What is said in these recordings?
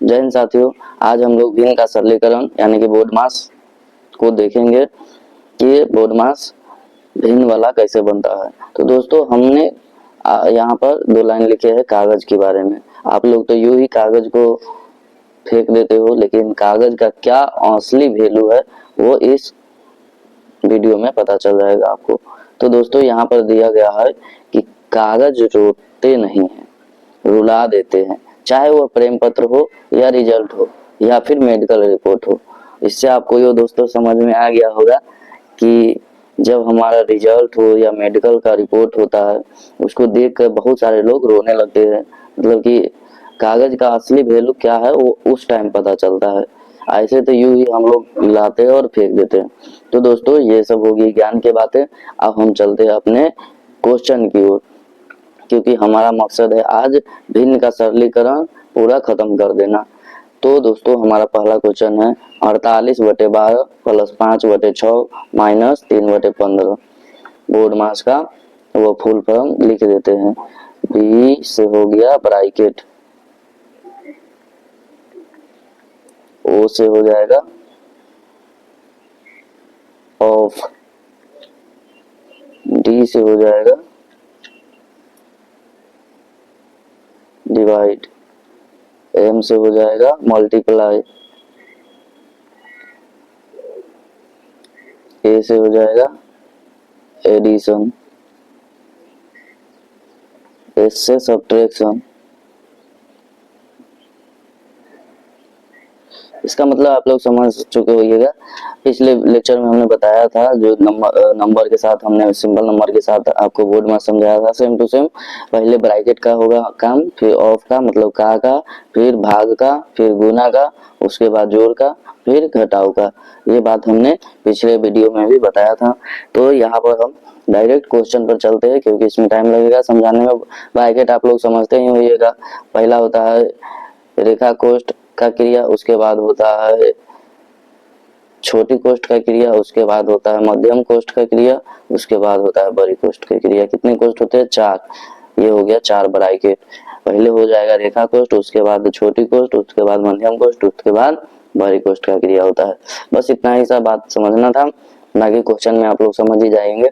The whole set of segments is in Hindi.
जय हिंद साथियों, आज हम लोग भिन्न का सरलीकरण यानी कि बोर्ड मास को देखेंगे कि बोर्ड मास भिन्न वाला कैसे बनता है। तो दोस्तों हमने यहाँ पर 2 लाइन लिखे हैं कागज के बारे में। आप लोग तो यूं ही कागज को फेंक देते हो, लेकिन कागज का क्या असली वैल्यू है वो इस वीडियो में पता चल जाएगा आपको। तो दोस्तों यहाँ पर दिया गया है कि कागज रोते नहीं है, रुला देते हैं, चाहे वो प्रेम पत्र हो या रिजल्ट हो या फिर मेडिकल रिपोर्ट हो। इससे आपको ये दोस्तों समझ में आ गया होगा कि जब हमारा रिजल्ट हो या मेडिकल का रिपोर्ट होता है, उसको देखकर बहुत सारे लोग रोने लगते हैं। मतलब कि कागज का असली वैल्यू क्या है वो उस टाइम पता चलता है। ऐसे तो यूं ही हम लोग लाते हैं और फेंक देते हैं। तो दोस्तों ये सब होगी ज्ञान की बातें। अब हम चलते हैं अपने क्वेश्चन की ओर, क्योंकि हमारा मकसद है आज भिन्न का सरलीकरण पूरा खत्म कर देना। तो दोस्तों हमारा पहला क्वेश्चन है 48/12 प्लस 5/6 माइनस 3/15 बोर्ड मास का वो फुल फॉर्म लिख देते हैं। बी से हो गया ब्रैकेट, ओ से हो जाएगा ऑफ, डी से हो जाएगा डिवाइड, एम से हो जाएगा मल्टीप्लाई, ए से हो जाएगा एडिशन, एस से सब्ट्रैक्शन। इसका मतलब आप लोग समझ चुके होइएगा। पिछले लेक्चर में हमने बताया था जो नंबर के साथ हमने सिंबल नंबर के साथ आपको बोर्ड में समझाया था, सेम टू सेम। पहले ब्रैकेट का होगा काम, फिर ऑफ का मतलब का, फिर भाग का, फिर गुना का, उसके बाद जोड़ का, फिर घटाव का। ये बात हमने पिछले वीडियो में भी बताया था। तो यहाँ पर हम डायरेक्ट क्वेश्चन पर चलते हैं, क्योंकि इसमें टाइम लगेगा समझाने में। ब्रैकेट आप लोग समझते ही होइएगा। पहला होता है रेखा कोष्ठ का क्रिया, उसके बाद होता है छोटी कोष्ठ का क्रिया, उसके बाद होता है मध्यम कोष्ठ का क्रिया, उसके बाद होता है बड़ी कोष्ठ का क्रिया। कितने कोष्ठ होते हैं? 4। ये हो गया 4 ब्रैकेट। पहले हो जाएगा रेखा कोष्ठ, उसके बाद छोटी कोष्ठ, उसके बाद मध्यम कोष्ठ, उसके बाद बड़ी कोष्ठ का क्रिया होता है। बस इतना ही सा बात समझना था, बाकी क्वेश्चन में आप लोग समझ ही जाएंगे।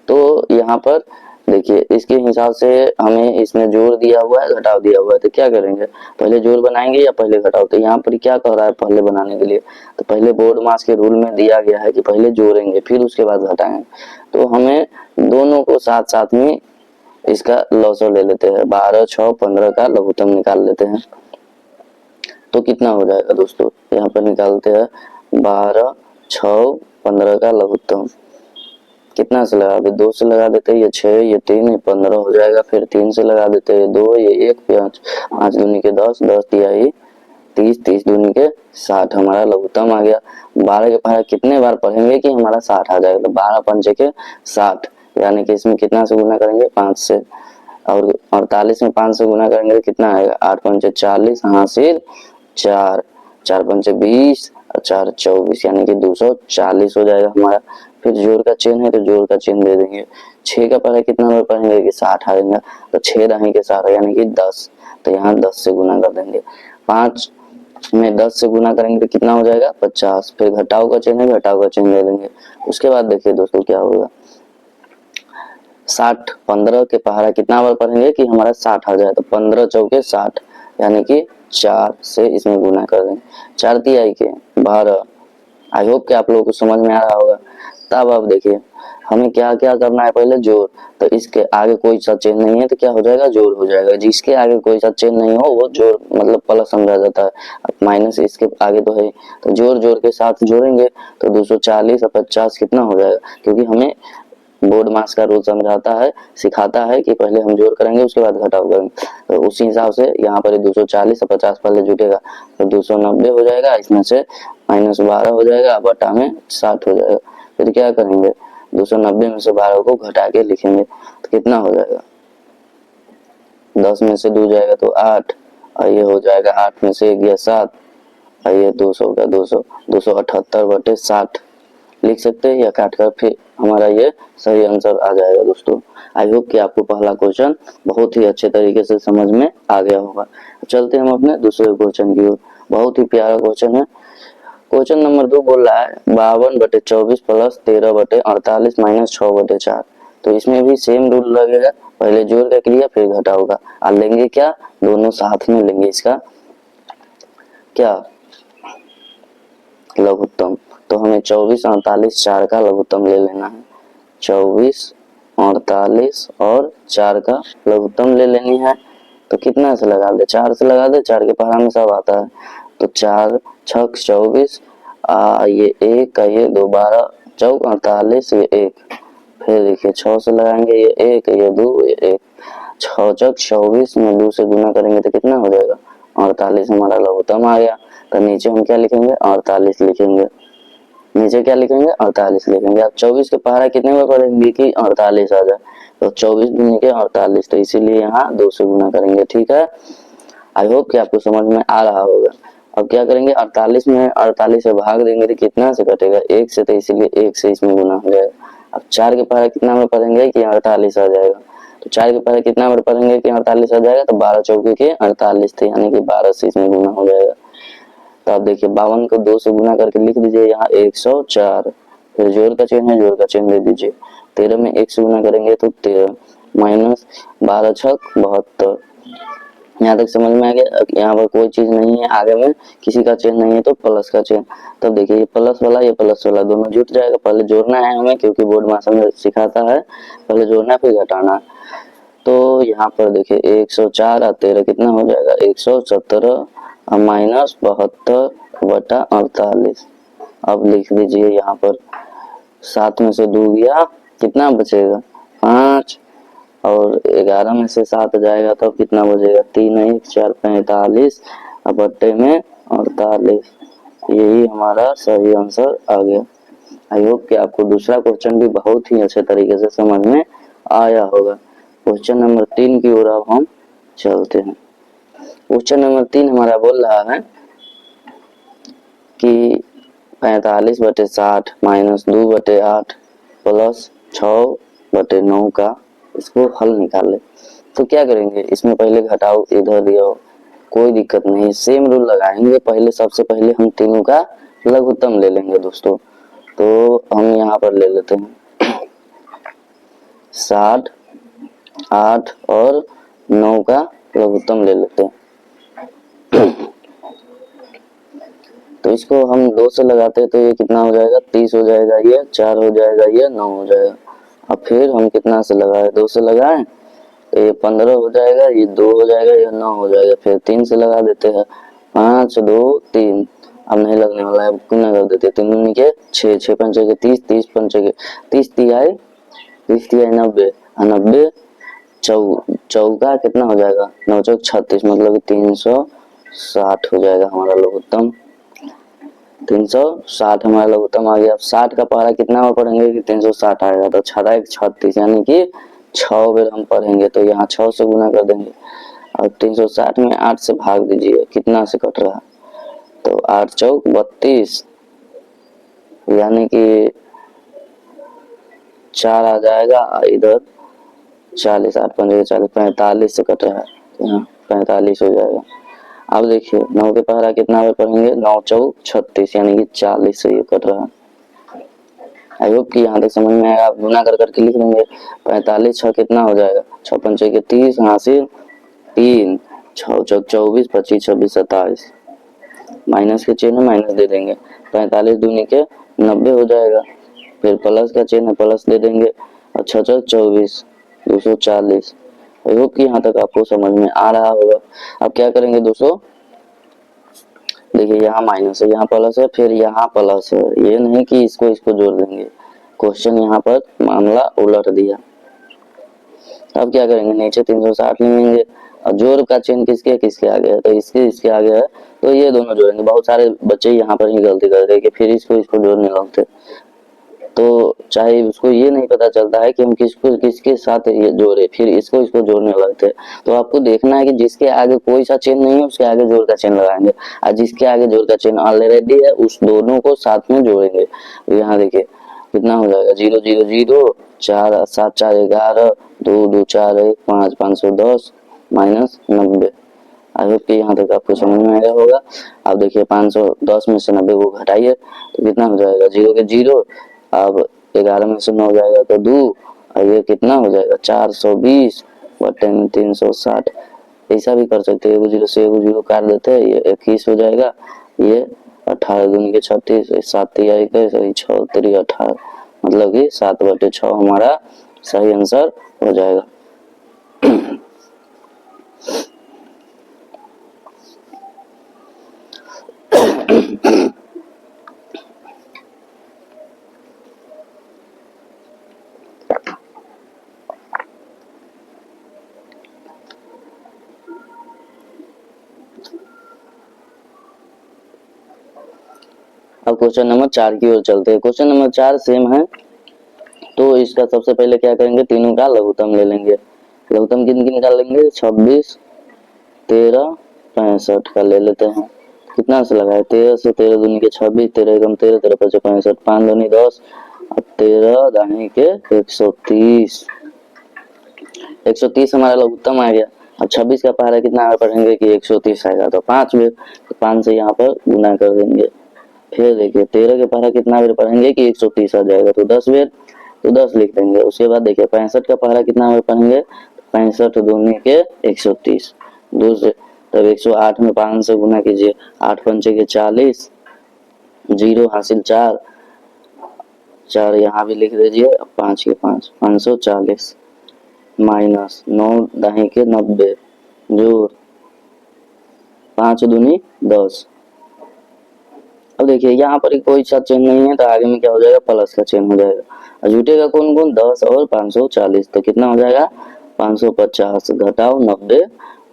तो यहाँ पर देखिए इसके हिसाब से हमें इसमें जोड़ दिया हुआ है, घटाव दिया हुआ है। तो क्या करेंगे, पहले जोड़ बनाएंगे या पहले घटाव? तो यहाँ पर क्या कह रहा है पहले बनाने के लिए? तो पहले बोर्ड मास के रूल में दिया गया है कि पहले जोड़ेंगे फिर उसके बाद घटाएंगे। तो हमें दोनों को साथ साथ में इसका लॉसर ले लेते हैं। 12, 6, 15 का लघुत्तम निकाल लेते हैं। तो कितना हो जाएगा दोस्तों, यहाँ पर निकालते हैं 12, 6, 15 का लघुत्तम। कितना से लगा दे? 2 से लगा देते हैं, ये 6, ये 3, ये 15 हो जाएगा। फिर 3 से लगा देते हैं 2, ये 1, 5, 5 दूनी के 10, 10 तिहाई 30, 30 दूनी के 60 हमारा लघुत्तम आ गया। 12 के पहाड़ा कितने बार पढ़ेंगे कि हमारा 60 आ जाएगा? तो 12 पंचे के 60, यानी कि इसमें कितना से गुना करेंगे? 5 से। और 48 में 5 से गुना करेंगे तो कितना आएगा? 8 पंचे 40, हासिल 4, 4 पंचे 20 और 4 24, यानी कि 240 हो जाएगा हमारा। फिर जोड़ का चिन्ह है तो जोड़ का चिन्ह दे देंगे। 6 का पढ़ा कितना बार पढ़ेंगे कि 60 आएगा, तो 6 दही के 60 यानी कि 10। तो यहाँ 10 से गुना कर देंगे। 5 में 10 से गुना करेंगे तो कितना हो जाएगा? 50। फिर घटाव का चिन्ह है, घटाव का चिन्ह दे देंगे। उसके बाद देखिए दोस्तों क्या होगा, 60, 15 के पहाड़ा कितना बार पढ़ेंगे कि हमारा 60 आ जाए? तो 15 चौके 60, यानी कि 4 से इसमें गुना कर देंगे। 4 तिहाई के 12। आई होप कि आप लोगों को समझ में आ रहा होगा। तब अब देखिए हमें क्या क्या करना है, पहले जोड़। तो इसके आगे कोई सा चिन्ह नहीं है तो क्या हो जाएगा? जोड़ हो जाएगा। जिसके आगे कोई सा चिन्ह नहीं हो वो जोड़ मतलब प्लस समझा जाता है। अब माइनस इसके आगे तो है, तो जोड़ जोड़ के साथ जोड़ेंगे तो 240 और 50 कितना हो जाएगा? क्योंकि हमें बोर्ड मास का रूल समझाता है, सिखाता है कि पहले हम जोड़ करेंगे उसके बाद घटाव करेंगे। तो उसी हिसाब से यहाँ पर 240 और 50 पहले जुटेगा तो 290 हो जाएगा। इसमें से -12 हो जाएगा, बटा में 60 हो जाएगा। फिर क्या करेंगे, 290 में से 12 को घटा के लिखेंगे तो कितना हो जाएगा? 10 में से 2 जाएगा तो 8, और ये हो जाएगा 8 में से 1 गया 7, और ये 200 का 200, 278/60 लिख सकते हैं या काट कर, फिर हमारा ये सही आंसर आ जाएगा दोस्तों। आई होप कि आपको पहला क्वेश्चन बहुत ही अच्छे तरीके से समझ में आ गया होगा। चलते हम अपने दूसरे क्वेश्चन की ओर। बहुत ही प्यारा क्वेश्चन है। क्वेश्चन नंबर 2 बोल रहा है 52/24 प्लस 13/48 माइनस 6/4। तो इसमें भी सेम रूल लगेगा, पहले जोड़ का क्रिया फिर घटाव का, और लेंगे क्या, दोनों साथ में लेंगे इसका क्या, लघुत्तम। तो हमें 24, 48, 4 का लघुत्तम ले लेना है। 24, 48 और 4 का लघुत्तम ले लेनी है। तो कितना से लगा दे, 4 से लगा दे, 4 के पहाड़ा में सब आता है। तो 4 छक 24, ये 1 का ये 2, 12 चौक 48, ये 1, फिर देखिए 6 से लगाएंगे, ये 1, ये 2, ये 1, 6 चक 24 में 2 से गुना करेंगे तो कितना हो जाएगा, 48 हमारा लघुत्तम आ गया। तो नीचे हम क्या लिखेंगे, 48 लिखेंगे। नीचे क्या लिखेंगे, 48 लिखेंगे। अब 24 के पहाड़ा कितने में पढ़ेंगे कि 48 आ जाए, तो 24 गुने के 48, तो इसीलिए यहाँ 2 से गुना करेंगे। ठीक है, आई होप कि आपको समझ में आ रहा होगा। अब क्या करेंगे, 48 में 48 से भाग देंगे तो कितना से कटेगा, 1 से, तो इसीलिए 1 से इसमें गुना हो जाएगा। अब 4 के पहाड़ा कितना में पढ़ेंगे कि 48 आ जाएगा। तो 4 के पहाड़ा कितना में पढ़ेंगे कि 48 आ जाएगा, तो 12 चौके के 48 थे, यानी कि 12 से इसमें गुना हो जाएगा। तो आप देखिए 52 को 2 से गुना करके लिख दीजिए यहाँ 104, फिर जोड़ का चिन्ह है, जोड़ का चिन्ह दे दीजिए। 13 में 1 से गुना करेंगे तो 13 माइनस 12 छक 72। यहाँ तक समझ में आ गया। यहाँ पर कोई चीज नहीं है, आगे में किसी का चिन्ह नहीं है तो प्लस का चिन्ह। तब देखिए ये प्लस वाला, ये प्लस वाला दोनों जुट जाएगा। पहले जोड़ना है हमें, क्योंकि बोर्ड मास्टर में सिखाता है पहले जोड़ना फिर घटाना। तो यहाँ पर देखिए 104 और 13 कितना हो जाएगा, 117 माइनस 72/48। अब लिख दीजिए यहाँ पर 7 में से 2 गया, कितना बचेगा 5, और 11 में से 7 जाएगा तो कितना बचेगा 3, 1, 4, 45 और बट्टे में 48। यही हमारा सही आंसर आ गया। आई होप कि आपको दूसरा क्वेश्चन भी बहुत ही अच्छे तरीके से समझ में आया होगा। क्वेश्चन नंबर 3 की ओर अब हम चलते हैं। क्वेश्चन नंबर 3 हमारा बोल रहा है कि 45/60 माइनस 2/8 प्लस 6/9 का इसको हल निकाल ले। तो क्या करेंगे, इसमें पहले घटाओ, इधर दिया हो, कोई दिक्कत नहीं, सेम रूल लगाएंगे। पहले सबसे पहले हम तीनों का लघुत्तम ले लेंगे दोस्तों। तो हम यहाँ पर ले लेते हैं 60, 8 और 9 का लघुत्तम ले लेते हैं। तो इसको हम 2 से लगाते हैं तो ये कितना हो जाएगा, 30 हो जाएगा, ये 4 हो जाएगा, ये 9 हो जाएगा। अब फिर हम कितना से लगाए, 2 से लगाए तो ये 15 हो जाएगा, ये 2 हो जाएगा, ये 9 हो जाएगा। फिर 3 से लगा देते हैं, 5, 2, 3, अब नहीं लगने वाला है, गुना कर देते हैं। 3 दूनी के 6, 6 पंचे के 30, 30 पंचे के 30, 30 90, 90 चौका कितना हो जाएगा, 9 चौक 36, मतलब 360 हो जाएगा हमारा लघुत्तम। 360 हमारा लघुत्तम आ गया। अब 60 का पहाड़ा कितना में पढ़ेंगे कि 360 आएगा, तो 6 1 36, यानी कि 6 बार हम पढ़ेंगे। तो यहाँ 6 से गुना कर देंगे और 360 में 8 से भाग दीजिए, कितना से कट रहा, तो 8 चौक 32, यानी कि 4 आ जाएगा, इधर 40, 8 पंजे 40, 45 से कट रहा है, यहाँ 45 हो जाएगा। अब देखिए 9 के पहाड़ा कितना में पढ़ेंगे, 9 चौक 36, यानी कि 40 से ये कट रहा है। आई होप कि यहाँ तक समझ में आएगा। आप गुना कर करके लिख लेंगे, 45 6 कितना हो जाएगा, 6 पंचे के 30, यहाँ से 3, 6 चौक 24, 25 26 27, माइनस के चिन्ह माइनस दे देंगे, 45 दूनी के 90 हो जाएगा। फिर प्लस का चिन्ह प्लस दे देंगे, और 6 चौक 24, 240। आई होप कि यहाँ तक आपको समझ में आ रहा होगा। अब क्या करेंगे दोस्तों, देखिए यहाँ माइनस है, यहाँ प्लस है, फिर यहाँ प्लस है, ये नहीं कि इसको जोड़ देंगे। क्वेश्चन यहाँ पर मामला उलट दिया। अब क्या करेंगे, नीचे 360 लेंगे और जोड़ का चिन्ह किसके किसके आगे है, तो इसके आगे है, तो ये दोनों जोड़ेंगे। बहुत सारे बच्चे यहाँ पर ही गलती करते हैं कि फिर इसको जोड़ने लगते, तो चाहे उसको ये नहीं पता चलता है कि हम किसके साथ ये जोड़े, फिर इसको जोड़ने लगते हैं। तो आपको देखना है कि जिसके आगे कोई सा चिन्ह नहीं है उसके आगे जोड़ का चिन्ह लगाएंगे, और जिसके आगे जोड़ का चिन्ह ऑलरेडी है उस दोनों को साथ में जोड़ेंगे। तो यहाँ देखिए कितना हो जाएगा, 0 0 0, 4 7 4 11, 2 2 4 1 5 510 माइनस 90। आई होप कि यहाँ तक आपको समझ में आया होगा। अब देखिए 510 में से 90 को घटाइए तो कितना हो जाएगा, 0 के 0। अब 11 में से 9 जाएगा तो 2, और ये कितना हो जाएगा 420 बटे 360। ऐसा भी कर सकते हैं, एगो 0 से एगो 0 काट देते हैं, ये 21 हो जाएगा। ये 18 दूनी के 36, 7 तिया 21, 6 3 18, मतलब कि 7/6 हमारा सही आंसर हो जाएगा। अब क्वेश्चन नंबर 4 की ओर चलते हैं। क्वेश्चन नंबर 4 सेम है, तो इसका सबसे पहले क्या करेंगे, तीनों का लघुत्तम ले लेंगे। लघुत्तम किन किन का लेंगे, 26 13 65 का ले लेते हैं। कितना से लगाए, 13 से 13 दूनी के 26, 13 एकम 13, 13 पचे 65, 5 दूनी 10, और 13 दाहिने के 130। 130 हमारा लघुत्तम आ गया। अब 26 का पहाड़ा कितना पढ़ेंगे कि 130 आएगा, तो 5 में, तो 5 से यहाँ पर गुना कर देंगे। फिर देखिए 13 के पहाड़ा कितना बार पढ़ेंगे कि 130 आ जाएगा, तो 10 बार, तो 10 लिख देंगे। उसके बाद देखिए 65 का पहाड़ा कितना बार पढ़ेंगे, 65 दूनी के 130, दूसरे तब 108 में 5 से गुना कीजिए, 8 पंचे के 40, 0 हासिल 4, 4 यहाँ भी लिख दीजिए, 5 के 5, 540 माइनस 9 दाही के 90, जोड़ 5 दूनी 10। अब देखिए यहाँ पर कोई सा चिन्ह नहीं है, तो आगे में क्या हो जाएगा, प्लस का चिन्ह हो जाएगा। और जुटेगा कौन कौन, 10 और 540, तो कितना हो जाएगा 550 घटाओ 90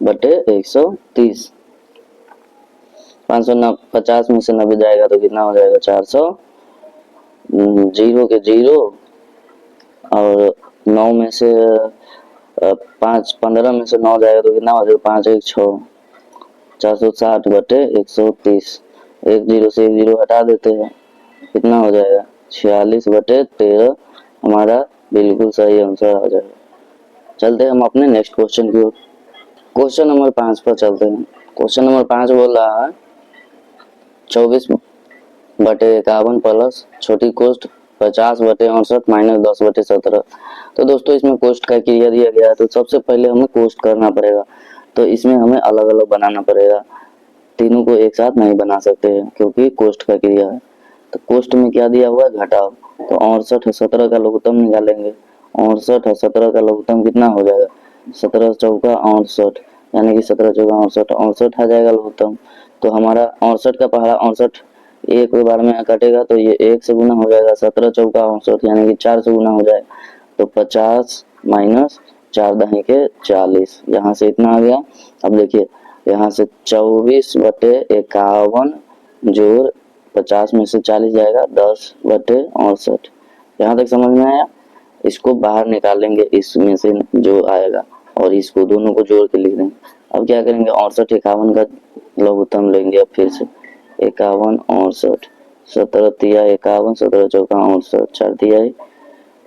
बटे 130। 550 में से 90 जाएगा तो कितना हो जाएगा 400, 0 के 0, और 9 में से 15 में से 9 जाएगा तो कितना हो जाएगा 5 1 6, 460 बटे 130। 1 0 से 1 0 हटा देते हैं, कितना हो जाएगा 46 बटे 13, हमारा बिल्कुल सही आंसर आ जाएगा। चलते हैं हम अपने नेक्स्ट क्वेश्चन की ओर। क्वेश्चन नंबर 5 पर चलते हैं। क्वेश्चन नंबर 5 बोल रहा है 24 बटे 51 प्लस छोटी कोष्ट 50 बटे 68 माइनस 10 बटे 17। तो दोस्तों इसमें कोष्ट का क्रिया दिया गया है, तो सबसे पहले हमें कोष्ट करना पड़ेगा, तो इसमें हमें अलग अलग बनाना पड़ेगा, तीनों को एक साथ नहीं बना सकते हैं क्योंकि कोष्ट का क्रिया है। तो कोष्ट में क्या दिया हुआ है, घटाव, तो 68 17 का लघुत्तम निकालेंगे। 68 17 का लघुत्तम कितना हो जाएगा, 17 चौका 68, यानी कि 17 चौका 68, 68 आ जाएगा लघुत्तम। तो हमारा 68 का पहाड़ा 68 एक बार में कटेगा तो ये 1 से गुना हो जाएगा, 17 चौका 68 यानी कि 4 से गुना हो जाएगा, तो 50 माइनस 4 दही के 40, यहाँ से इतना आ गया। अब देखिए यहाँ से 24 बटे 51 जोड़ 50 में से 40 जाएगा 10 बटे 68। यहाँ तक समझ में आया। इसको बाहर निकालेंगे इसमें से जो आएगा, और इसको दोनों को जोड़ के लिख देंगे। अब क्या करेंगे 68 51 का लघुत्तम लेंगे। अब फिर से 51 68, 17 तिया 51, 17 चौका 68, 4 तिया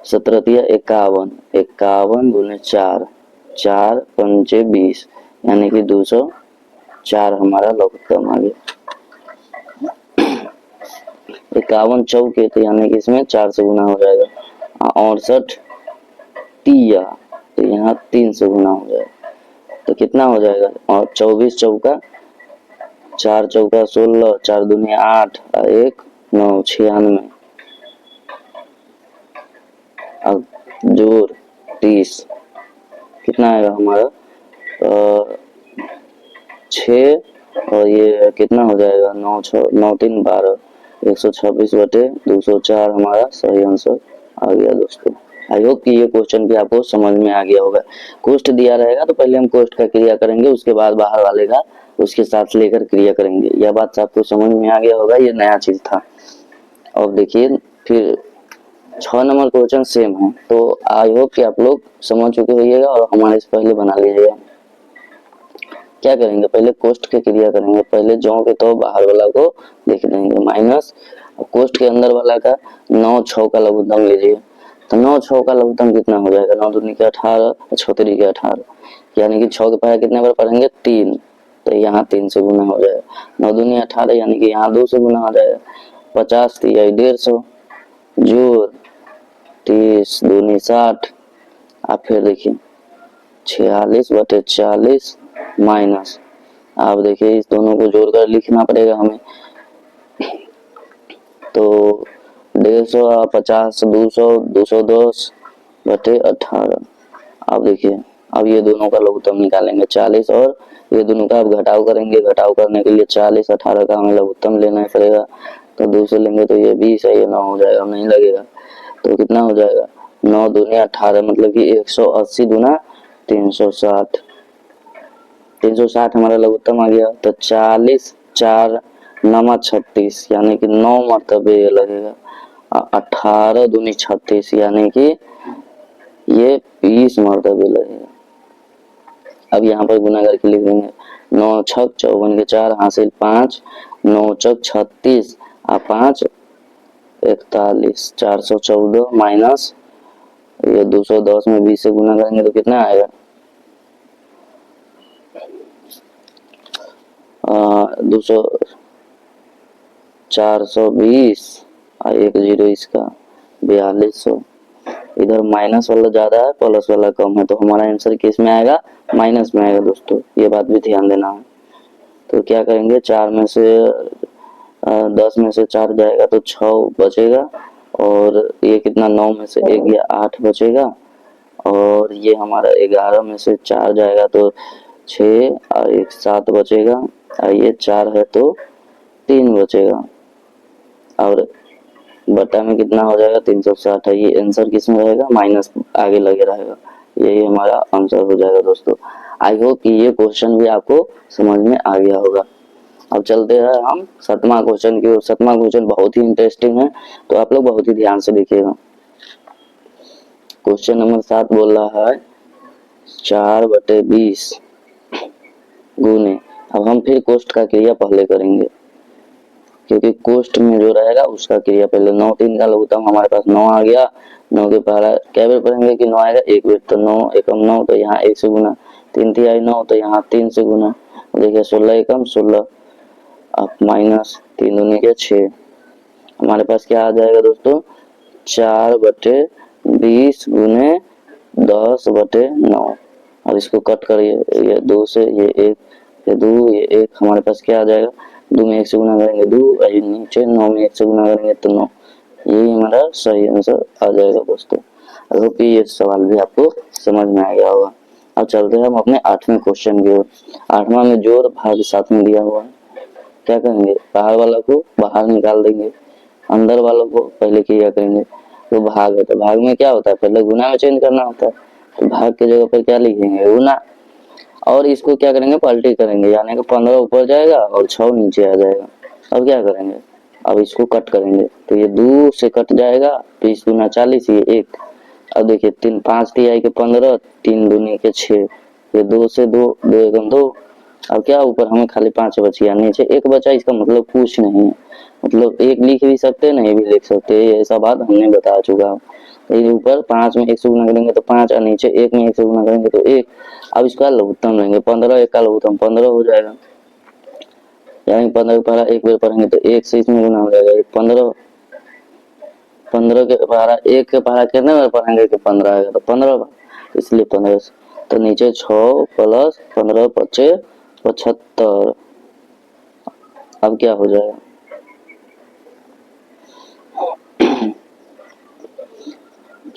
17 तिया 51, 51 गुने 4, 4 पंचे 20, यानी कि 204 हमारा लघुत्तम आ गया। 51 चौके तो यानी कि इसमें 4 से गुना हो जाएगा, 68 तिया तो यहाँ 3 से गुना हो जाएगा, तो कितना हो जाएगा, और 24 चौका 4 चौका 16, 4 दूनी 8 और 1 9 96, अब जोड़ 30, कितना आएगा हमारा 6, और ये कितना हो जाएगा 9 6 9 3 12, 126 बटे 204 हमारा सही आंसर आ गया। दोस्तों आई होप कि ये क्वेश्चन भी आपको समझ में आ गया होगा। कोष्ट दिया रहेगा तो पहले हम कोष्ट का क्रिया करेंगे, उसके बाद बाहर वाले का उसके साथ लेकर क्रिया करेंगे। यह बात आपको समझ में आ गया होगा, ये नया चीज था। और देखिए फिर 6 नंबर क्वेश्चन सेम है, तो आई होप कि आप लोग समझ चुके होइएगा और हमारे से पहले बना लीजिएगा। क्या करेंगे, पहले कोष्ट की क्रिया करेंगे, पहले जो के तो बाहर वाला को लिख देंगे माइनस कोष्ट के अंदर वाला का 9 6 का लघुत्तम लीजिए, तो 9 6 का लघुत्तम कितना हो जाएगा, 9 दूनी के 18, 6 3 के 18, यानी कि 6 के पहले कितने बार पढ़ेंगे 3, तो यहाँ 3 से गुना हो जाएगा। 9 दूनी 18 यानी कि यहाँ 2 से गुना हो जाएगा। 50 3 150 जोड़ 30 दूनी 60। आप फिर देखिए 46/40 माइनस, आप देखिए इस दोनों को जोड़कर लिखना पड़ेगा हमें। तो 150 50 200 210/18। आप देखिए अब ये दोनों का लघुत्तम निकालेंगे 40 और ये दोनों का अब घटाव करेंगे। घटाव करने के लिए 40 18 का हमें लघुत्तम लेना पड़ेगा। तो 2 से लेंगे तो ये 20 है, ये 9 हो जाएगा, नहीं लगेगा। तो कितना हो जाएगा 9 दूनी 18 मतलब कि 180 गुना 360। 360 हमारा लघुत्तम आ गया। तो 40 4 9 36 यानी कि 9 मरतबे ये लगेगा। 18 दूनी 36 यानी कि ये 20 मरतबे लगेगा। अब यहाँ पर गुना करके लिख देंगे 9 छक 54 के 4 हासिल 5 9 चक 36 और 5 41 414 माइनस ये 210 में 20 से गुना करेंगे तो कितना आएगा 200 420 और 1 0 इसका 4200। इधर माइनस वाला ज्यादा है प्लस वाला कम है, तो हमारा आंसर किस में आएगा माइनस में आएगा दोस्तों, ये बात भी ध्यान देना है। तो क्या करेंगे 4 में से 10 में से 4 जाएगा तो 6 बचेगा, और ये कितना 9 में से 1 या 8 बचेगा, और ये हमारा 11 में से 4 जाएगा तो 6 और 1 7 बचेगा, और ये 4 है तो 3 बचेगा, और बटा में कितना हो जाएगा 360 है। ये आंसर किस में रहेगा माइनस आगे लगे रहेगा, यही हमारा आंसर हो जाएगा दोस्तों। आई होप कि ये क्वेश्चन भी आपको समझ में आ गया होगा। अब चलते हैं हम 7वां क्वेश्चन की ओर। 7वां क्वेश्चन बहुत ही इंटरेस्टिंग है, तो आप लोग बहुत ही ध्यान से देखिएगा। क्वेश्चन नंबर 7 बोल रहा है 4/20 गुने। अब हम फिर कोष्ठ का क्रिया पहले करेंगे, क्योंकि कोष्ठ में जो रहेगा उसका क्रिया पहले। 9 3 का लघुत्तम हमारे पास 9 आ गया। 9 के पहला क्या बार पढ़ेंगे कि 9 आएगा एक बार, तो 9 एकम 9 तो यहाँ 1 से गुना, 3 3 आई 9 तो यहाँ 3 से गुना, देखिए 16 एकम 16 अब माइनस 3 दूनी के 6। हमारे पास क्या आ जाएगा दोस्तों 4/20 गुने 10/9। अब इसको कट करिए, ये 2 से ये 1 ये 2 ये 1, हमारे पास क्या आ जाएगा 2 में 1 से गुना करेंगे 2, नीचे 9 में 1 से गुना करेंगे तो 9। यही हमारा सही आंसर आ जाएगा दोस्तों। आई होप ये सवाल भी आपको समझ में आ गया होगा। अब चलते हैं हम अपने 8वें क्वेश्चन की ओर। 8वां में जोड़ भाग साथ में दिया हुआ है। क्या करेंगे बाहर वाला को बाहर निकाल देंगे, अंदर वालों को पहले क्रिया करेंगे। तो भाग है, तो भाग में क्या होता है पहले गुना में चेंज करना होता है, तो भाग की जगह पर क्या लिखेंगे गुना, और इसको क्या करेंगे पलटी करेंगे, यानी कि 15 ऊपर जाएगा और 6 नीचे आ जाएगा। अब क्या करेंगे अब इसको कट करेंगे, तो ये 2 से कट जाएगा, 20 दूना 40 ये 1। अब देखिए 3 5 तिहाई के 15 3 दूनी के 6, ये 2 से 2 2 एकम 2। अब क्या ऊपर हमें खाली 5 बची, या नीचे 1 बचा, इसका मतलब कुछ नहीं है, मतलब 1 लिख भी सकते नहीं भी लिख सकते, ऐसा बात हमने बता चुका हूँ। ऊपर 5 में 1 से गुना करेंगे तो 5, और नीचे 1 में 1 से गुना करेंगे तो 1। अब इसका लघुत्तम लेंगे 15, 1 का लघुत्तम 15 हो जाएगा, यानी 15 के पहला 1 बार पढ़ेंगे तो 1 से इसमें गुना हो जाएगा 15। 15 के पहला 1 के पहला कितने बार पढ़ेंगे कि 15 आएगा तो 15 बार, इसलिए 15 से। तो नीचे 6 प्लस 15 25 75। अब क्या हो जाएगा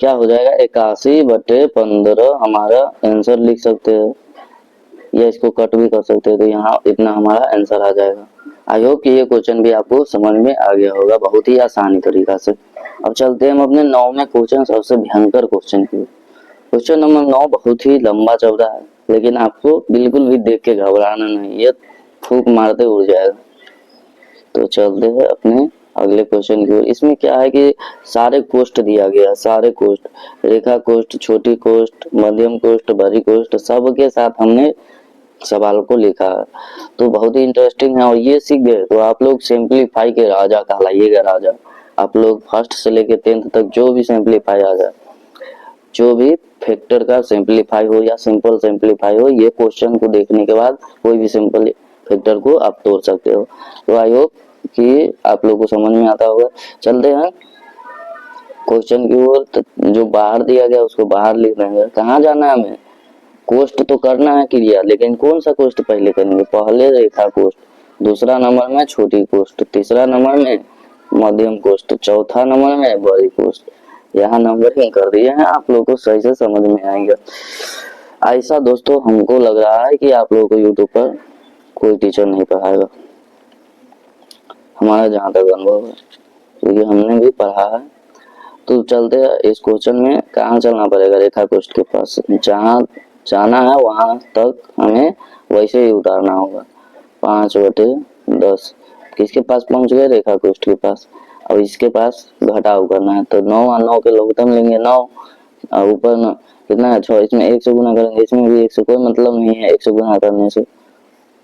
क्या हो जाएगा 81/15 हमारा आंसर लिख सकते हैं, या इसको कट भी कर सकते हैं, तो यहाँ इतना हमारा आंसर आ जाएगा। आई होप कि ये क्वेश्चन भी आपको समझ में आ गया होगा बहुत ही आसानी तरीका से। अब चलते हैं हम अपने 9वें क्वेश्चन, सबसे भयंकर क्वेश्चन की। क्वेश्चन नंबर 9 बहुत ही लंबा चौड़ा है, लेकिन आपको बिल्कुल भी देख के घबराना नहीं, ये फूंक मारते उड़ जाएगा। तो चलते हैं अपने अगले क्वेश्चन की ओर। इसमें क्या है कि सारे कोष्ठ दिया गया, सारे कोष्ठ, रेखा कोष्ठ, छोटी कोष्ठ, मध्यम कोष्ठ, बड़ी कोष्ठ, सब के साथ हमने सवाल को लिखा है। तो बहुत ही इंटरेस्टिंग है, और ये सीख गए तो आप लोग सिंपलीफाई के राजा कहलाइएगा, राजा। आप लोग फर्स्ट से लेके 10th तक जो भी सिंपलीफाई आ जाए, जो भी फैक्टर का सिंपलीफाई हो या सिंपल सिंपलीफाई हो, ये क्वेश्चन को देखने के बाद कोई भी सिंपल फैक्टर को आप तोड़ सकते हो। तो आई होप कि आप लोगों को समझ में आता होगा। चलते हैं क्वेश्चन की ओर। तो जो बाहर दिया गया उसको बाहर लिख देंगे। कहाँ जाना है हमें, कोष्ट तो करना है क्रिया, लेकिन कौन सा कोष्ट पहले करेंगे, पहले रेखा कोष्ट, दूसरा नंबर में छोटी कोष्ट, तीसरा नंबर में मध्यम कोष्ट, चौथा नंबर में बड़ी कोष्ट। यहाँ नंबरिंग कर दिए हैं, आप लोगों को सही से समझ में आएगा। ऐसा दोस्तों हमको लग रहा है कि आप लोगों को यूट्यूब पर कोई टीचर नहीं पढ़ाएगा, हमारा जहाँ तक अनुभव है, क्योंकि हमने भी पढ़ा है। तो चलते हैं इस क्वेश्चन में। कहाँ चलना पड़ेगा, रेखा कोष्ठ के पास, जहाँ जाना है वहां तक हमें वैसे ही उतारना होगा। 5/10 किसके पास पहुंच गए, रेखा कोष्ठ के पास। अब इसके पास घटाव करना है, तो 9 और 9 के लघुत्तम लेंगे 9, और ऊपर कितना है 6, इसमें 1 से गुना करेंगे, इसमें भी 1 से कोई मतलब नहीं है 1 से गुना करने से,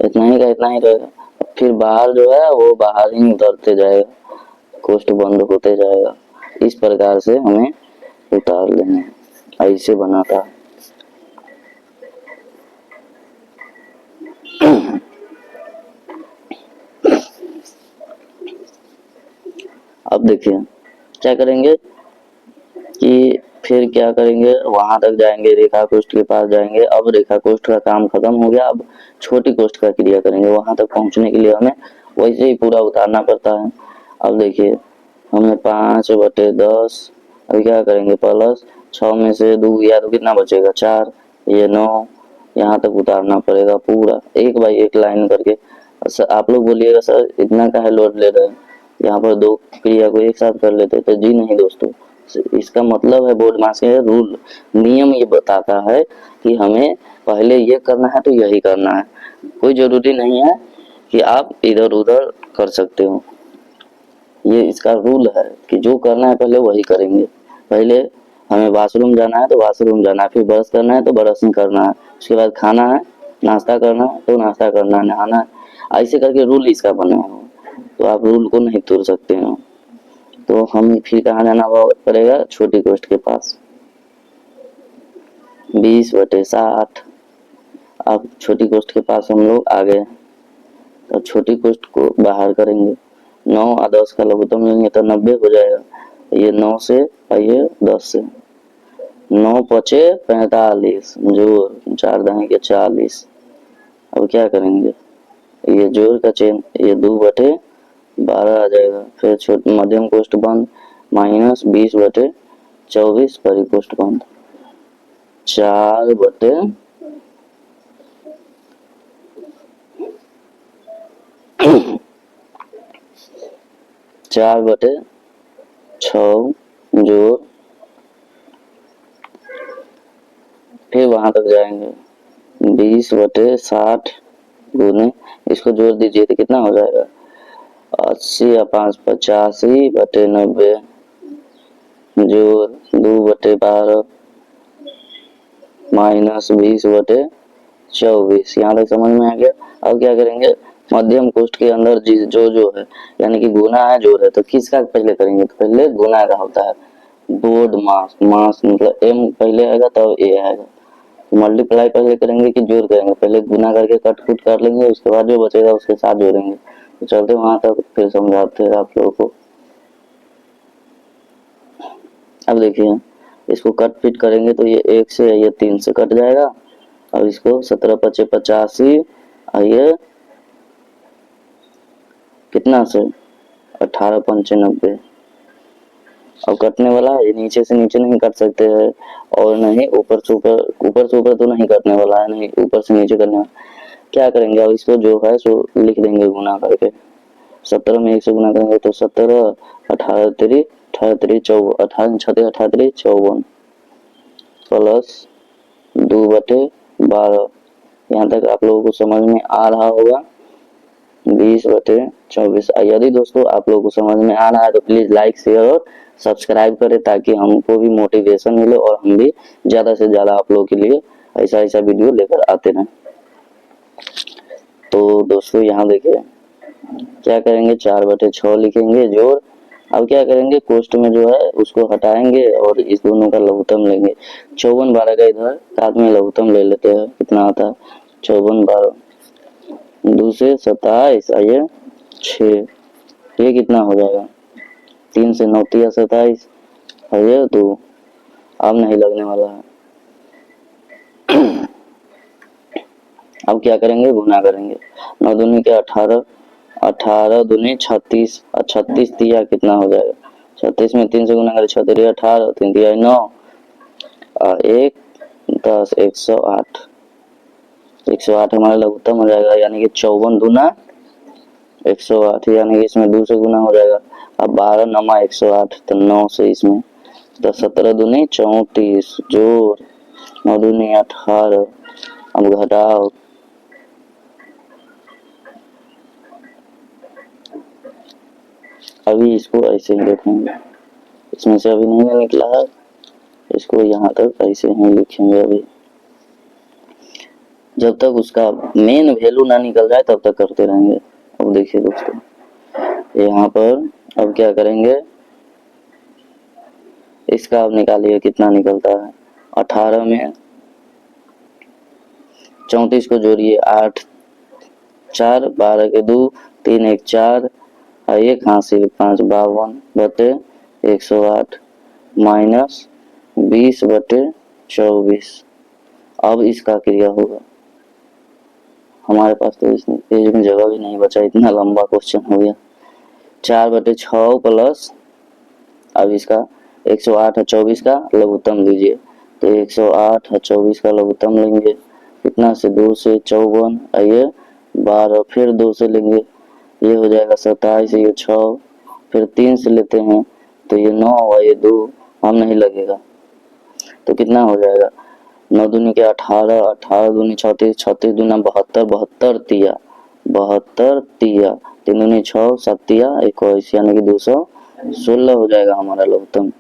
इतना ही का इतना ही रहेगा। फिर बाहर जो है वो बाहर ही उतरते जाएगा, कोष्ठ बंद होते जाएगा। इस प्रकार से हमें उतार लेना है, ऐसे बना था। अब देखिए क्या करेंगे कि फिर क्या करेंगे, वहां तक जाएंगे, रेखा कोष्ठ के पास जाएंगे। अब रेखा कोष्ठ का काम खत्म हो गया, अब छोटी कोष्ठ का क्रिया करेंगे। वहां तक पहुंचने के लिए हमें वैसे ही पूरा उतारना पड़ता है। अब देखिए हमने 5/10, अभी क्या करेंगे, प्लस 6 में से 2 गया तो कितना बचेगा 4, ये 9, यहाँ तक उतारना पड़ेगा पूरा एक बाई एक लाइन करके। सर आप लोग बोलिएगा सर इतना काहे लोड ले रहे हैं, यहाँ पर 2 क्रिया को एक साथ कर लेते, तो जी नहीं दोस्तों, इसका मतलब है बोर्ड मास के रूल, नियम ये बताता है कि हमें पहले ये करना है तो यही करना है। कोई जरूरी नहीं है कि आप इधर उधर कर सकते हो, ये इसका रूल है कि जो करना है पहले वही करेंगे। पहले हमें वॉशरूम जाना है तो वॉशरूम जाना है, फिर ब्रश करना है तो ब्रश ही करना है, उसके बाद खाना है, नाश्ता करना है तो नाश्ता करना है, नहाना है, ऐसे करके रूल इसका बना है। तो आप रूल को नहीं तोड़ सकते हो। तो हम फिर कहाँ जाना पड़ेगा, छोटी कोष्ठ के पास। 20/60। अब छोटी कोष्ठ के पास हम लोग आ गए, तो छोटी कोष्ठ को बाहर करेंगे। 9 और 10 का लघुत्तम लेंगे तो 90 हो जाएगा। ये 9 से और ये 10 से, 9 पचे 45, जोड़ 4 दही के 40। अब क्या करेंगे, ये जोड़ का चेन, ये 2/12 आ जाएगा। फिर छोटे मध्यम कोष्ठ बंद, माइनस 20/24 परिकोष्ठ बंद, 4/4/6 जोड़, फिर वहां तक जाएंगे 20/60 गुने, इसको जोड़ दीजिए तो कितना हो जाएगा 80 और 5 85/90 जोड़ 2/12 माइनस 20/24। यहाँ तक समझ में आ गया। अब क्या करेंगे, मध्यम कोष्ठ के अंदर जो है यानी कि गुना है जोड़ है, तो किसका पहले करेंगे, तो पहले गुना का होता है। बोर्ड मास, मास मतलब m पहले आएगा तब a आएगा। मल्टीप्लाई पहले करेंगे कि जोड़ करेंगे, पहले गुना करके कट कुट कर लेंगे, उसके बाद जो बचेगा उसके साथ जोड़ेंगे। तो चलते वहां तक फिर समझाते हैं आप लोगों को। अब देखिए इसको कट फिट करेंगे तो ये 1 से ये 3 से कट जाएगा। अब इसको 17 × 85 और ये कितना से 18 × 95। अब कटने वाला है, ये नीचे से नीचे नहीं कट सकते हैं और नहीं ऊपर से ऊपर तो नहीं कटने वाला है, नहीं ऊपर से नीचे करने वाला। क्या करेंगे, अब इसको जो है सो लिख देंगे गुना करके। 17 में 1 से गुना करेंगे तो 17, 18 3 18 3 54, 18 6 18 54 प्लस 2/12। यहाँ तक आप लोगों को समझ में आ रहा होगा। 20/24। यदि दोस्तों आप लोगों को समझ में आ रहा है तो प्लीज लाइक शेयर और सब्सक्राइब करें, ताकि हमको भी मोटिवेशन मिले और हम भी ज्यादा से ज्यादा आप लोगों के लिए ऐसा वीडियो लेकर आते रहें। तो दोस्तों यहाँ देखिए क्या करेंगे, 4/6 लिखेंगे जोड़। अब क्या करेंगे, कोष्ठ में जो है उसको हटाएंगे और इस दोनों का लघुत्तम लेंगे। 54/12 का इधर साथ में लघुत्तम ले लेते हैं, कितना आता है 54/12 2 से 27 और ये 6, ये कितना हो जाएगा? 3 से 9 तिया 27 और ये 2, अब नहीं लगने वाला है। अब क्या करेंगे? गुना करेंगे। 9 दूनी के 18, 18 दूनी 36 और 36 तिया कितना हो जाएगा? 36 में 3 से गुना करें, 6 तिया 18, 3 तिया 9 और 1 10, 108। 108 हमारा लघुत्तम हो जाएगा, यानी कि 54 दूना 108, यानी कि इसमें 2 से गुना हो जाएगा। अब 12 नमा 108 तो 9 से इसमें, तो 17 दूनी 34 जोड़ 9 दूनी 18। अब घटाओ, अभी इसको ऐसे ही देखेंगे, इसमें से अभी नहीं निकला है, इसको यहाँ तक ऐसे ही लिखेंगे। अभी जब तक उसका मेन वैल्यू ना निकल जाए तब तक करते रहेंगे। अब देखिए दोस्तों, यहाँ पर अब क्या करेंगे? इसका अब निकालिए कितना निकलता है। 18 में 34 को जोड़िए, 8 4 12 के 2 3 1 4 और 1 हासिल 5 52 बटे 108 माइनस 20 बटे 24। अब इसका क्रिया होगा। हमारे पास तो इस पेज में जगह भी नहीं बचा, इतना लंबा क्वेश्चन हो गया। 4 बटे 6 प्लस, अब इसका 108 और 24 का लघुत्तम लीजिए, तो 108 और 24 का लघुत्तम लेंगे कितना से? 2 से 54 और ये 12, फिर 2 से लेंगे, ये हो जाएगा 27, ये 6, फिर 3 से लेते हैं तो ये 9 और ये 2, हम नहीं लगेगा तो कितना हो जाएगा? 9 दूनी के 18, 18 दूनी 36, 36 दूना 72, 72 तिया 72 तिया, 3 दूनी 6, 7 तिया 21, यानी कि 216 हो जाएगा हमारा लघुत्तम।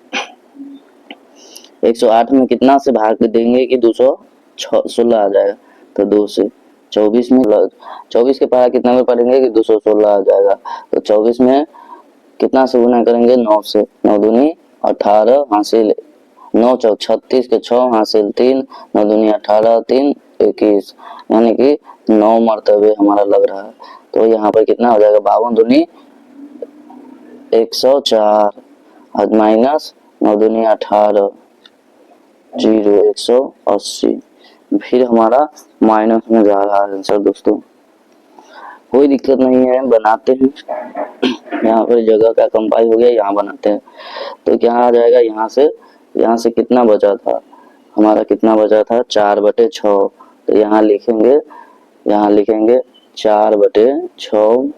108 में कितना से भाग देंगे कि 216 आ जाएगा? तो 2 से 24 में 24 के पहाड़ा कितना में पढ़ेंगे कि 216 आ जाएगा। तो 24 में कितना से गुना करेंगे? 9 से, 9 दूनी 18 हासिल 9 चौक 36 के 6 हासिल 3, 9 दूनी 18 3 21, यानी कि 9 मरतबे हमारा लग रहा है। तो यहाँ पर कितना हो जाएगा? 52 दूनी 104 और माइनस 9 दूनी 18 0 180, फिर हमारा माइनस में जा रहा है आंसर। दोस्तों कोई दिक्कत नहीं है, बनाते हैं। यहाँ पर जगह का कंपाई हो गया, यहाँ बनाते हैं। तो क्या आ जाएगा? यहाँ से कितना बचा था हमारा? कितना बचा था? 4 बटे 6, तो यहाँ लिखेंगे 4 बटे 6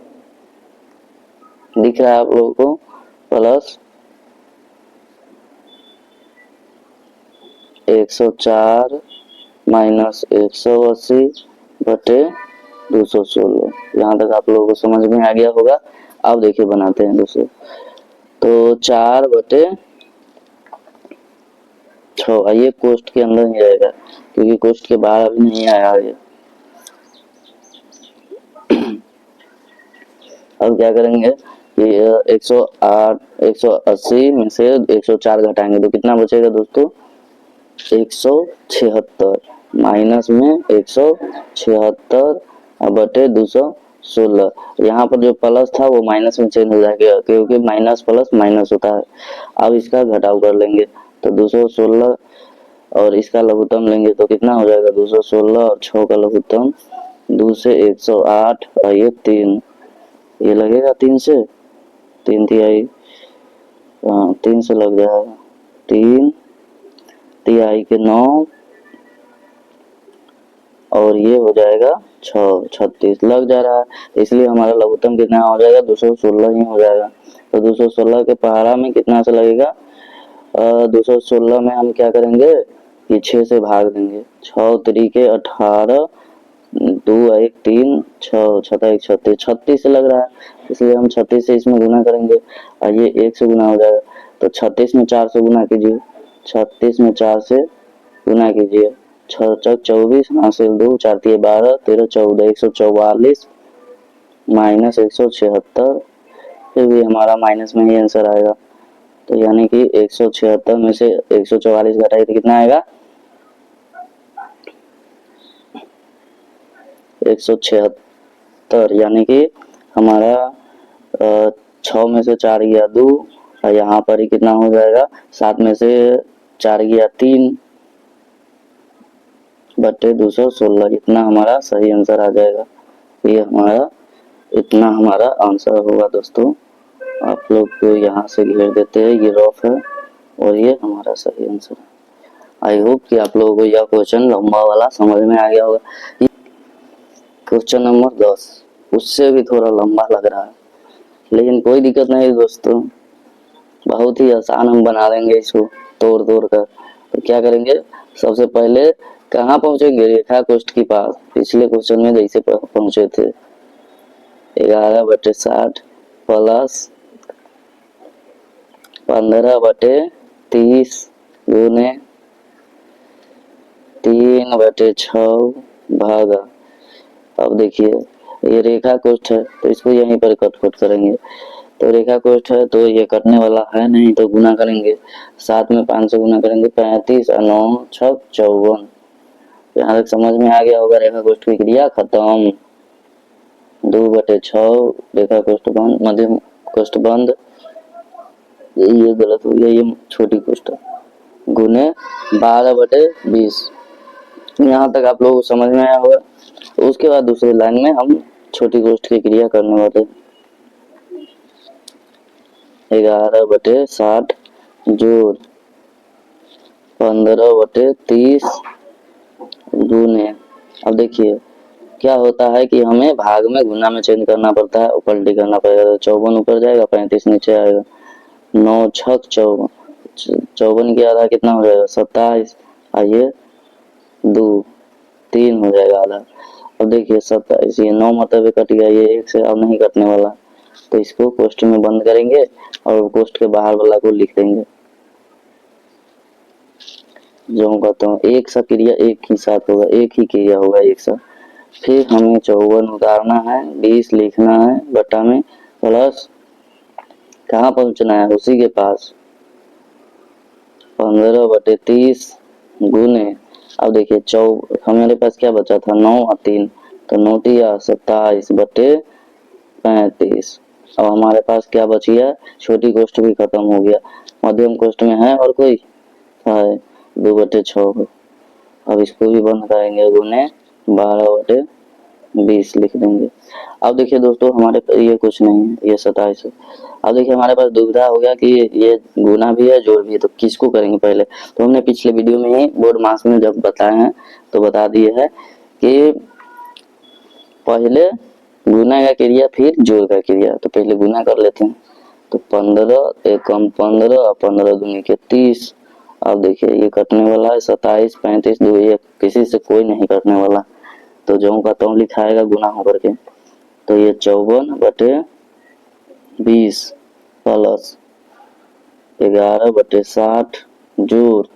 दिख रहा है आप लोगों को, प्लस 104 माइनस 180 बटे 216। यहाँ तक आप लोगों को समझ में आ गया होगा। अब देखिए बनाते हैं दोस्तों, तो 4 बटे 6, ये कोष्ट के अंदर ही रहेगा क्योंकि कोष्ट के बाहर अभी नहीं आया ये। अब क्या करेंगे कि 108 180 में से 104 घटाएंगे तो कितना बचेगा दोस्तों? 176 माइनस में 176 बटे 216। यहाँ पर जो प्लस था वो माइनस में चेंज हो जाएगा क्योंकि माइनस प्लस माइनस होता है। अब इसका घटाव कर लेंगे तो 216 और इसका लघुत्तम लेंगे तो कितना हो जाएगा? 216 और 6 का लघुत्तम 2 से 108 और ये 3, ये लगेगा 3 से, 3 तिहाई 3 से लग जाएगा, 3 तिहाई के 9 और ये हो जाएगा 6 36 लग जा रहा है, इसलिए हमारा लघुत्तम कितना हो जाएगा? 216 ही हो जाएगा। तो 216 के पहाड़ा में कितना से लगेगा? 216 में हम क्या करेंगे कि 6 से भाग देंगे, 6 तरीके 18 2 1 3 6 6 36 36 से लग रहा है, इसलिए हम 36 से इसमें गुना करेंगे और ये 1 से गुना हो जाएगा। तो 36 में 4 से गुना कीजिए, 36 में 4 से गुना कीजिए, 6 चौक 24 हासिल 2 4 3 12 13 14 144 माइनस 176, फिर भी हमारा माइनस में ही आंसर आएगा। तो यानी कि 176 में से 144 घटाए तो कितना आएगा? 176 70, यानी कि हमारा 6 में से 4 गया 2, और यहाँ पर ही कितना हो जाएगा 7 में से 4 गया 3 बटे 216। इतना हमारा सही आंसर आ जाएगा। ये हमारा इतना हमारा आंसर होगा दोस्तों। आप लोग को यहाँ से घेर देते हैं, ये रफ है और ये हमारा सही आंसर है। आई होप कि आप लोगों को यह क्वेश्चन लंबा वाला समझ में आ गया होगा। क्वेश्चन नंबर 10 उससे भी थोड़ा लंबा लग रहा है, लेकिन कोई दिक्कत नहीं दोस्तों, बहुत ही आसान हम बना देंगे इसको तोड़ तोड़ कर। तो क्या करेंगे, सबसे पहले कहाँ पहुंचेंगे, रेखा कोष्ठ के पास। पिछले क्वेश्चन में जैसे पहुंचे थे 11/60 प्लस 15/30 गुने 3/6 भागा। अब देखिए ये रेखा कोष्ठ है तो इसको यहीं पर कट करेंगे। तो रेखा कोष्ठ है तो ये कटने वाला है नहीं, तो गुना करेंगे 7 में 5 से गुना करेंगे 35 और 9 6 54। यहाँ तक समझ में आ गया होगा। रेखा कोष्ठ की क्रिया खत्म। 2/6 रेखा कोष्ठ बंद, मध्यम कोष्ठ बंद, ये गलत हो गया, ये छोटी कोष्ठ गुने 12/20। यहाँ तक आप लोगों को समझ में आया होगा। उसके बाद दूसरी लाइन में हम छोटी कोष्ठ की क्रिया करने वाले। 11/60 जोड़ 15/30 गुने। अब देखिए क्या होता है कि हमें भाग में गुना में चेंज करना पड़ता है, पलटी करना पड़ेगा। 54 ऊपर जाएगा 35 नीचे आएगा। 9 6 54, 54 की आधा कितना हो जाएगा 27, आइए 2 3 हो जाएगा आधा। अब देखिए 27, ये 9 मतलब कट गया, ये 1 से अब नहीं कटने वाला, तो इसको कोष्ठ में बंद करेंगे और कोष्ठ के बाहर वाला को लिख देंगे। जो कहता हूँ एक सा क्रिया एक ही साथ होगा, एक ही क्रिया होगा एक साथ। फिर हमें 54 उतारना है, 20 लिखना है बटा में, प्लस कहाँ पहुंचना है उसी के पास 15/30 गुने। अब देखिए हमारे पास क्या बचा था 9 और 3, तो 9 या 27/35। अब हमारे पास क्या बच गया, छोटी कोष्ठ भी खत्म हो गया। मध्यम कोष्ठ में है और कोई है 2/6। अब इसको भी बंद करेंगे, गुने 12/20 लिख देंगे। अब देखिए दोस्तों हमारे ये कुछ नहीं है, ये 27 है। अब देखिए हमारे पास दुविधा हो गया कि ये गुना भी है जोड़ भी है, तो किसको करेंगे पहले। तो हमने पिछले वीडियो में ही बोर्ड मास में जब बताए हैं तो बता दिए है कि पहले गुना का क्रिया फिर जोड़ का क्रिया। तो पहले गुना कर लेते हैं। तो 15 एकम 15 और 15 दूनी के 30। अब देखिए ये कटने वाला है 27 35 2, ये किसी से कोई नहीं कटने वाला, तो जो का तो लिखाएगा गुना होकर के। तो ये 54/20 प्लस 11/60 जोड़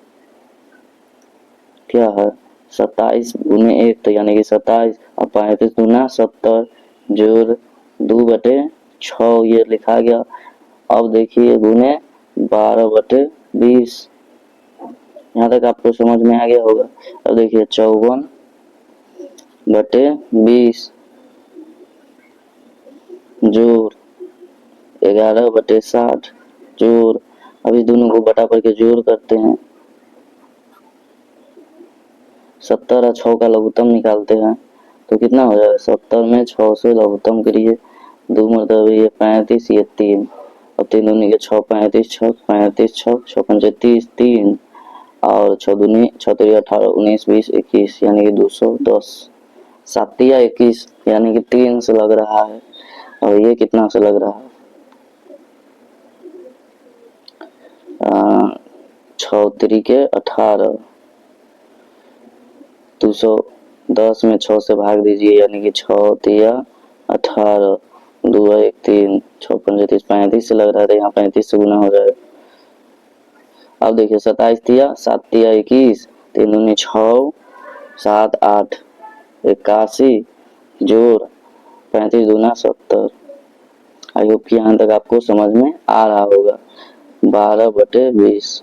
क्या है 27 गुने 1, तो यानी कि 27 और 35 गुना 70 जोड़ 2/6, ये लिखा गया। अब देखिए गुने 12/20। यहाँ तक आपको समझ में आ गया होगा। अब देखिए 54/20 जोड़ 11/60 जोड़, अब इस दोनों को बटा करके जोड़ करते हैं। 70 और 6 का लघुत्तम निकालते हैं तो कितना हो जाएगा 70 में 6 से लघुत्तम करिए, 2 मतलब ये 35, ये 3, अब 3 दूनी के 6 35 6 35 6 6 पंचे 30 3 और 6 दूनी 6 3 18 19 20 21 यानी कि 210। 7 या 21 यानी कि 3 से लग रहा है। और ये कितना से लग रहा है 6 3 के 18, 210 में 6 से भाग दीजिए यानी कि 6 तिया 18, 2 1 3 6 5 30 35 से लग रहा था, यहाँ 35 से गुना हो जाएगा। अब देखिए 27 तिया 7 तिया 21, 3 दूनी 6 7 8 81 जोड़ 35 दूना 70। आई होप कि यहाँ तक आपको समझ में आ रहा होगा। 12/20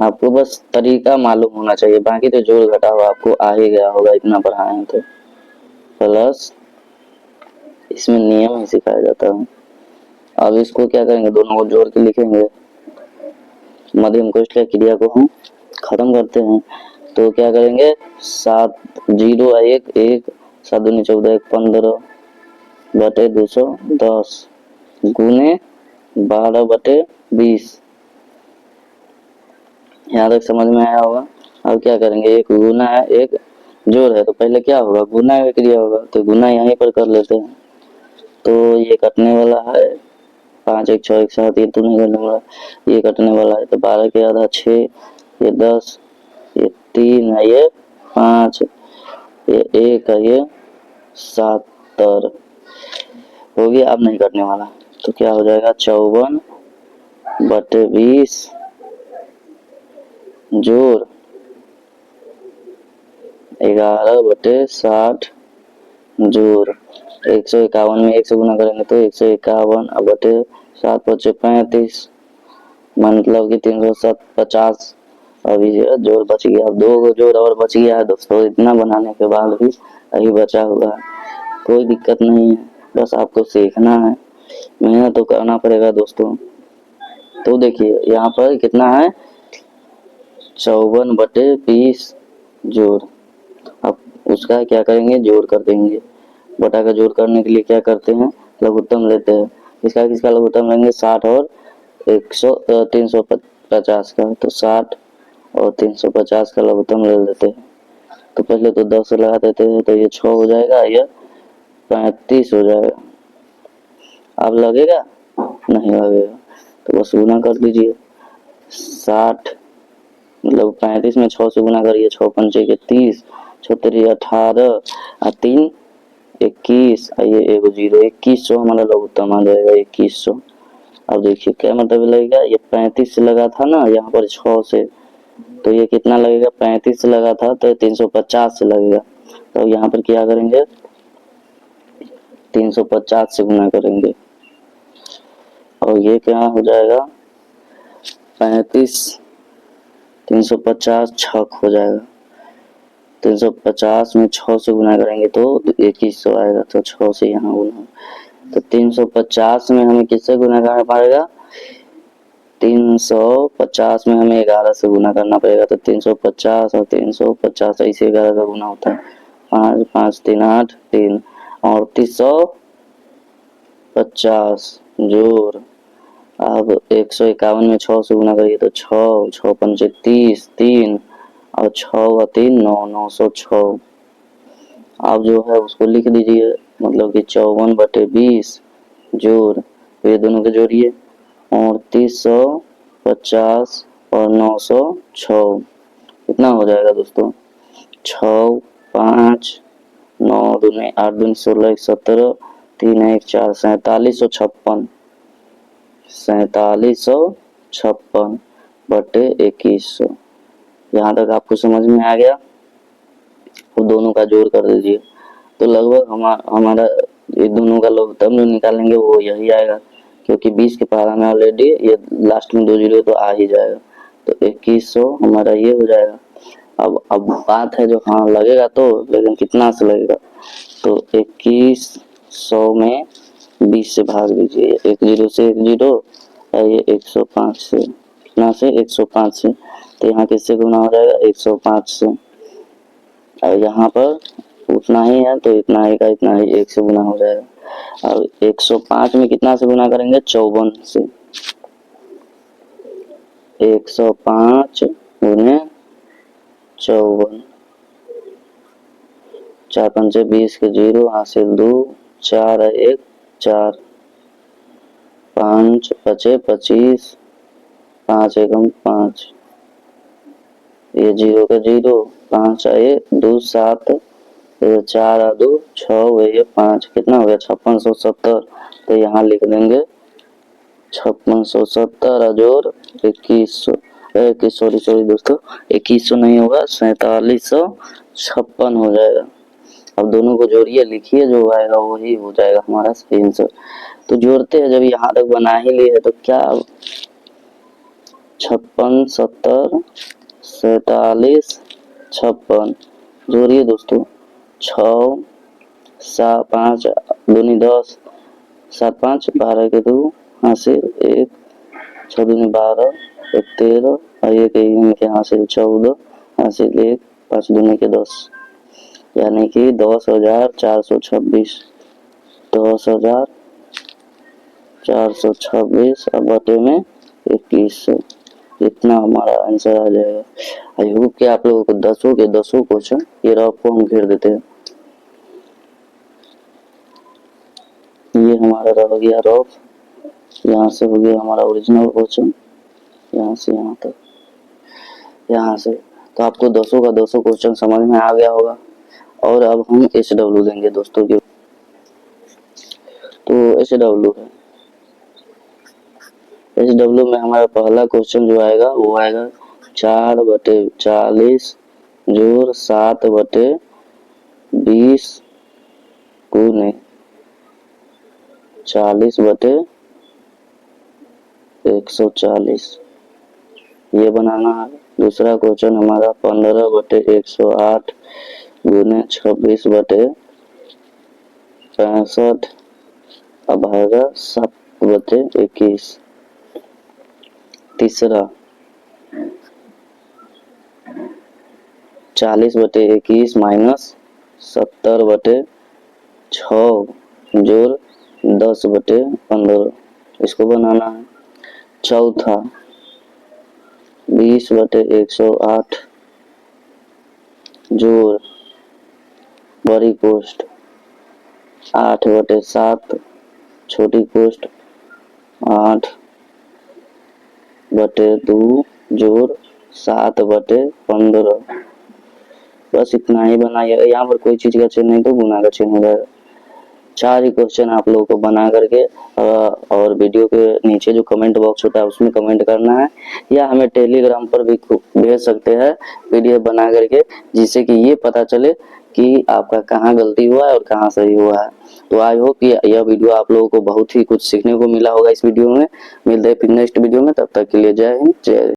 आपको बस तरीका मालूम होना चाहिए, बाकी तो जोड़ घटाव आपको आ ही गया होगा, इतना पढ़ाए हैं तो। प्लस, इसमें नियम ही सिखाया जाता है। अब इसको क्या करेंगे, दोनों को जोड़ के लिखेंगे, मध्यम कोष्ठ की क्रिया को हम खत्म करते हैं। तो क्या करेंगे, 7 0 1 1 7 दूनी 14 1 15 बटे 210 गुने 12 बटे 20। यहाँ तक समझ में आया होगा। अब क्या करेंगे, एक गुना है एक जोड़ है, तो पहले क्या होगा, गुना की क्रिया होगा, तो गुना यहीं पर कर लेते हैं। तो ये कटने वाला है, 5 1 6 1 7, ये तो नहीं करने वाला, ये कटने वाला है, तो 12 के आधा 6, ये 10, ये 3 है, ये 5, ये 1 है, ये 70 हो गया। अब नहीं कटने वाला, तो क्या हो जाएगा, 54 बटे 20 जोड़ 11 बटे 60 जोड़ 151 में 1 से गुना करेंगे तो 151 बटे 7 बचे 35, मतलब कि 350। अभी जोड़ बच गया, अब 2 जोड़ और बच गया है दोस्तों। इतना बनाने के बाद भी अभी बचा हुआ है, कोई दिक्कत नहीं है, बस आपको सीखना है, मेहनत तो करना पड़ेगा दोस्तों। तो देखिए यहाँ पर कितना है, 54 बटे 20 जोड़। अब उसका क्या करेंगे, जोड़ कर देंगे। बटा का जोड़ करने के लिए क्या करते हैं, लघुत्तम लेते हैं। इसका किसका लघुत्तम लेंगे, 60 और 350 का, तो 60 और 350 का लघुत्तम ले लेते हैं। तो पहले तो 10 लगा देते हैं, तो ये 6 हो जाएगा, ये 35 हो जाएगा। अब लगेगा, नहीं लगेगा, तो बस गुना कर दीजिए। 60 मतलब 35 में 6 से गुना करिए, 6 पंचे के 30, 6 3 18 और 3 21, ये एगो 0, 2100 हमारा लघुत्तम आ जाएगा, 2100। अब देखिए क्या मतलब लगेगा, ये 35 से लगा था ना यहाँ पर 6 से, तो ये कितना लगेगा, 35 से लगा था तो 350 से लगेगा। तो यहाँ पर क्या करेंगे, 350 से गुना करेंगे, और ये क्या हो जाएगा, 35 350 छक हो जाएगा। 350 में 6 से गुना करेंगे तो 2100 आएगा, तो 6 से यहाँ गुना, तो 350 में हमें किससे गुना करना पड़ेगा, 350 में हमें 11 से गुना करना पड़ेगा। तो 350 और 350 ऐसे 11 का गुना होता है, 5 5 3 8 3 और 350 जोड़। अब 151 में 6 से गुना करिए तो 6 6 पंचे 30 3 और 6 और 3 9 906। आप जो है उसको लिख दीजिए, मतलब कि 54 बटे 20 जोड़, ये दोनों के जोड़िए, और 350 और 906 कितना हो जाएगा दोस्तों, 6 5 9 दूनी 8 दूनी 16 17 3 1 4 4756 4756 बटे 2100। यहाँ तक आपको समझ में आ गया। वो दोनों का जोड़ कर दीजिए, तो लगभग हमारा ये दोनों का लघुत्तम जो निकालेंगे वो यही आएगा, क्योंकि 20 के पारा में ऑलरेडी ये लास्ट में 2 जीरो तो आ ही जाएगा, तो 2100 हमारा ये हो जाएगा। अब बात है जो हाँ लगेगा तो, लेकिन कितना से लगेगा, तो 2100 में 20 से भाग दीजिए, 1 जीरो से 1 जीरो, और ये 105 से, कितना से 105 से, तो यहाँ किससे गुना हो जाएगा, 105 से, और यहाँ पर उतना ही है तो इतना ही का इतना ही 1 से गुना हो जाएगा। और 105 में कितना से गुना करेंगे, 54 से, 105 गुने 54, 4 पंचे 20 के 0 हासिल 2 4 1 4 5 बचे 25 5 एकम 5, ये 0 का 0 5 आए 2 7 4 और 2 6 ये 5, कितना हो गया 5670। तो यहाँ लिख देंगे 5670 जोड़ 2100, सॉरी दोस्तों 2100 नहीं होगा, 4756 हो जाएगा। अब दोनों को जोड़िए, लिखिए, जो आएगा वही हो जाएगा हमारा सही आंसर। तो जोड़ते हैं, जब यहाँ तक बना ही लिए है तो क्या 56 70 47 56 जोड़िए दोस्तों, 6 5 दूनी 10, 7 5 12 के 2 हासिल 1, 6 दूनी 12, 1 13 और 1 इनके हासिल 14 हासिल 1, 5 दूनी के 10, यानी कि 10,426 10,426 अब बटे में 2100, इतना हमारा आंसर आ जाएगा। आई होप कि आप लोगों को 10 के 10 क्वेश्चन ये रफ को हम घेर देते हैं। ये हमारा रह गया रफ, यहाँ से हो गया हमारा ओरिजिनल क्वेश्चन, यहाँ से यहाँ तक, यहाँ से। तो आपको 10 का 10 क्वेश्चन समझ में आ गया होगा। और अब हम SW देंगे दोस्तों के। तो SW है, SW में हमारा पहला क्वेश्चन जो आएगा वो आएगा 4/40 जोड़ 7/20 गुने 40/140, ये बनाना है। दूसरा क्वेश्चन हमारा 15/108 गुने 26/65 अब आएगा 7/21। तीसरा 40/21 माइनस 70/6 जोड़ 10/15, इसको बनाना है। चौथा 20/108 जोड़ बड़ी कोष्ठ 8/7 छोटी कोष्ठ 8/2 जोड़ 7/15, बस इतना ही बनाइएगा। यहाँ पर कोई चीज का चिन्ह नहीं तो गुना का चिन्ह हो जाएगा। 4 ही क्वेश्चन आप लोगों को बना करके और वीडियो के नीचे जो कमेंट बॉक्स होता है उसमें कमेंट करना है, या हमें टेलीग्राम पर भी भेज सकते हैं PDF बना करके, जिससे कि ये पता चले कि आपका कहाँ गलती हुआ है और कहाँ सही हुआ है। तो आई होप कि यह वीडियो आप लोगों को बहुत ही कुछ सीखने को मिला होगा इस वीडियो में। मिलते हैं फिर नेक्स्ट वीडियो में, तब तक के लिए जय हिंद जय।